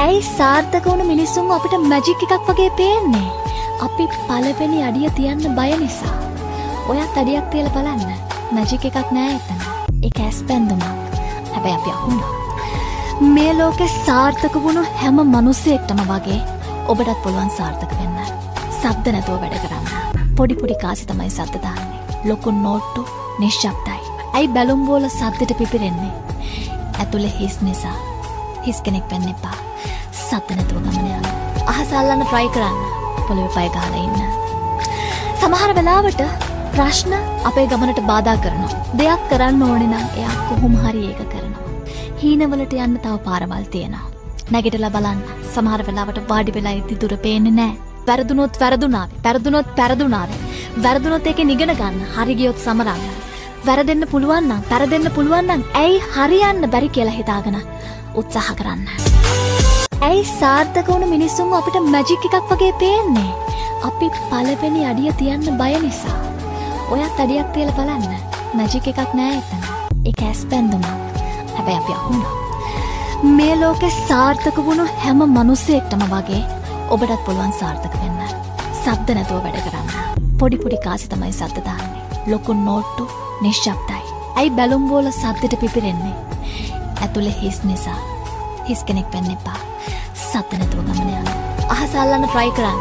ඇයි සාර්ථක වුණු මිනිස්සුන් අපිට මැජික් එකක් වගේ පේන්නේ? අපි පළවෙනි අඩිය තියන්න බය නිසා. ඔයත් අඩියක් තියලා බලන්න. මැජික් එකක් නෑ එතන. ඒක ඇස්පැන්දුමක්. හැබැයි අපි අහුණා. මේ ලෝකේ සාර්ථක වුණු හැම මිනිසෙක්ටම වගේ ඔබටත් පුළුවන් සාර්ථක වෙන්න. ශබ්ද නැතුව වැඩ කරන්න. පොඩි පොඩි කාසි තමයි ශබ්ද දාන්නේ. ලොකු නෝට්ටු නිශ්ශබ්දයි. ඇයි බැලුම් බෝල ශබ්දෙට පිපිරෙන්නේ? ඇතුලේ හිස් නිසා. හිස් කෙනෙක් වෙන්න එපා. ශබ්ද නැතුව ගමන යන්න. අහස අල්ලන්න try කරන්න. පොළවේ පය ගහලා ඉන්න. සමහර වෙලාවට ප්‍රශ්න අපේ ගමනට බාධා කරනවා. දෙයක් කරන්න ඕනේ නම් එයා කොහොම හරි ඒක කරනවා. හීනවලට යන්න තව පාරවල් තියෙනවා. නැගිටලා බලන්න. සමහර වෙලාවට වාඩි වෙලා ඉති දුර පේන්නේ නැහැ. වැරදුනොත් වැරදුනාවේ. වැරදුනොත් වැරදුනාවේ. වැරදුනොත් ඒකෙන් ඉගෙන ගන්න. හරි ගියොත් සමරන්න. වැරදෙන්න පුළුවන් නම්, පෙරදෙන්න පුළුවන් නම් ඇයි හරියන්න බැරි කියලා හිතාගෙන උත්සාහ කරන්න. ඇයි සාර්ථක වුණු මිනිස්සුන් අපිට මැජික් එකක් වගේ පේන්නේ? අපි පළවෙනි අඩිය තියන්න බය නිසා. ඔයත් අඩියක් තියලා බලන්න. මැජික් එකක් නෑ එතන. ඒක ඇස්පැන්දුමක්. හැබැයි අපි අහුණා. මේ ලෝකේ සාර්ථක වුණු හැම මිනිසෙක්ටම වගේ ඔබටත් පුළුවන් සාර්ථක වෙන්න. ශබ්ද නැතුව වැඩ කරන්න. පොඩි පොඩි කාසි තමයි ශබ්ද දාන්නේ. ලොකු නෝට්ටු නිශ්ශබ්දයි. ඇයි බැලුම් බෝල ශබ්දෙට පිපිරෙන්නේ? ඇතුලේ හිස් නිසා. හිස් කෙනෙක් වෙන්න එපා. ශබ්ද නැතුව ගමන යන්න. අහස අල්ලන්න try කරන්න.